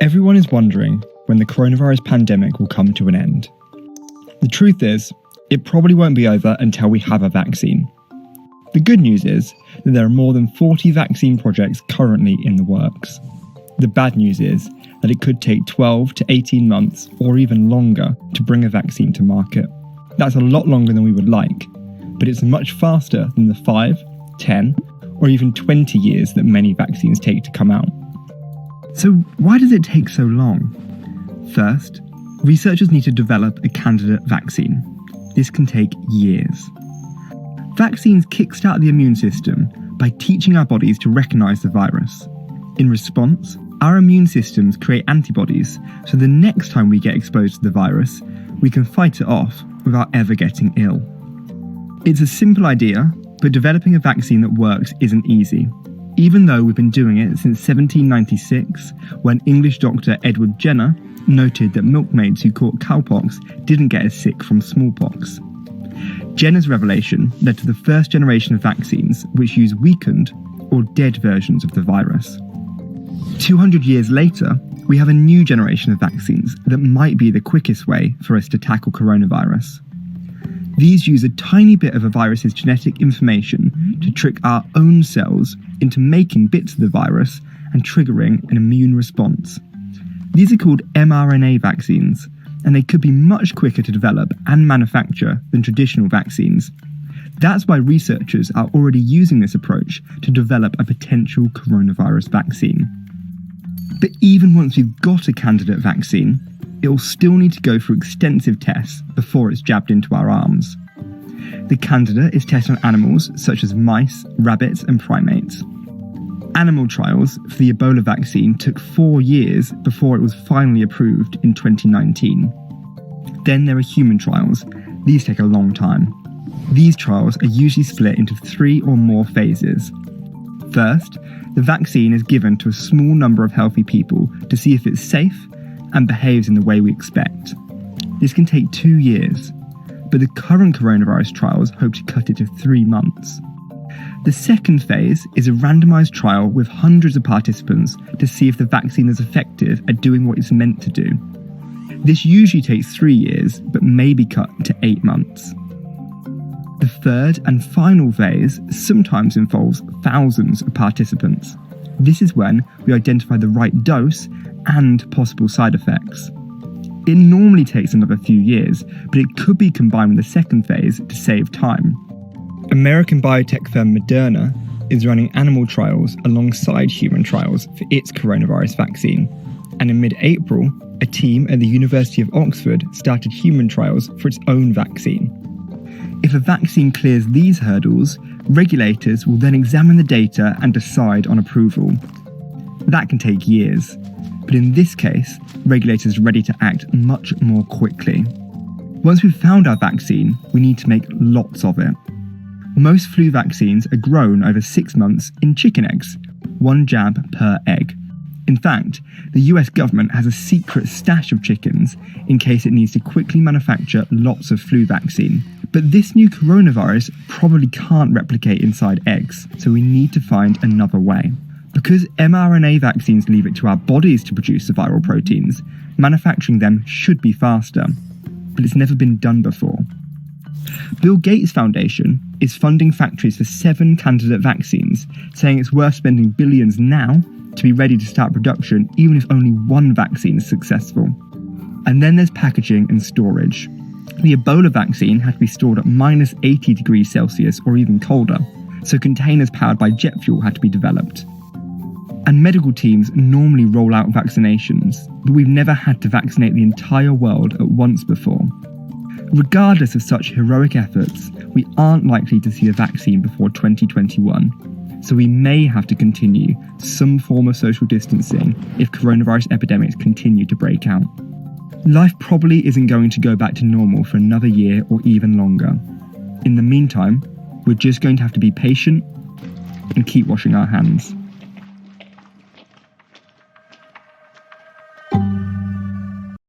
Everyone is wondering when the coronavirus pandemic will come to an end. The truth is, it probably won't be over until we have a vaccine. The good news is that there are more than 40 vaccine projects currently in the works. The bad news is that it could take 12 to 18 months or even longer to bring a vaccine to market. That's a lot longer than we would like, but it's much faster than the 5, 10, or even 20 years that many vaccines take to come out. So why does it take so long? First, researchers need to develop a candidate vaccine. This can take years. Vaccines kickstart the immune system by teaching our bodies to recognise the virus. In response, our immune systems create antibodies, so the next time we get exposed to the virus, we can fight it off without ever getting ill. It's a simple idea, but developing a vaccine that works isn't easy. Even though we've been doing it since 1796, when English doctor Edward Jenner noted that milkmaids who caught cowpox didn't get as sick from smallpox. Jenner's revelation led to the first generation of vaccines which use weakened or dead versions of the virus. 200 years later, we have a new generation of vaccines that might be the quickest way for us to tackle coronavirus. These use a tiny bit of a virus's genetic information to trick our own cells into making bits of the virus and triggering an immune response. These are called mRNA vaccines, and they could be much quicker to develop and manufacture than traditional vaccines. That's why researchers are already using this approach to develop a potential coronavirus vaccine. But even once we've got a candidate vaccine, it will still need to go through extensive tests before it's jabbed into our arms. The candidate is tested on animals such as mice, rabbits, and primates. Animal trials for the Ebola vaccine took 4 years before it was finally approved in 2019. Then there are human trials. These take a long time. These trials are usually split into 3 or more phases. First, the vaccine is given to a small number of healthy people to see if it's safe and behaves in the way we expect. This can take 2 years, but the current coronavirus trials hope to cut it to 3 months. The second phase is a randomised trial with hundreds of participants to see if the vaccine is effective at doing what it's meant to do. This usually takes 3 years, but may be cut to 8 months. The third and final phase sometimes involves thousands of participants. This is when we identify the right dose and possible side effects. It normally takes another few years, but it could be combined with the second phase to save time. American biotech firm Moderna is running animal trials alongside human trials for its coronavirus vaccine. And in mid-April, a team at the University of Oxford started human trials for its own vaccine. If a vaccine clears these hurdles, regulators will then examine the data and decide on approval. That can take years, but in this case, regulators are ready to act much more quickly. Once we've found our vaccine, we need to make lots of it. Most flu vaccines are grown over 6 months in chicken eggs, 1 jab per egg. In fact, the US government has a secret stash of chickens in case it needs to quickly manufacture lots of flu vaccine. But this new coronavirus probably can't replicate inside eggs, so we need to find another way. Because mRNA vaccines leave it to our bodies to produce the viral proteins, manufacturing them should be faster. But it's never been done before. Bill Gates Foundation is funding factories for 7 candidate vaccines, saying it's worth spending billions now to be ready to start production even if only 1 vaccine is successful. And then there's packaging and storage. The Ebola vaccine had to be stored at minus 80 degrees Celsius or even colder, so containers powered by jet fuel had to be developed. And medical teams normally roll out vaccinations, but we've never had to vaccinate the entire world at once before. Regardless of such heroic efforts, we aren't likely to see a vaccine before 2021, so we may have to continue some form of social distancing if coronavirus epidemics continue to break out. Life probably isn't going to go back to normal for another year or even longer. In the meantime, we're just going to have to be patient and keep washing our hands.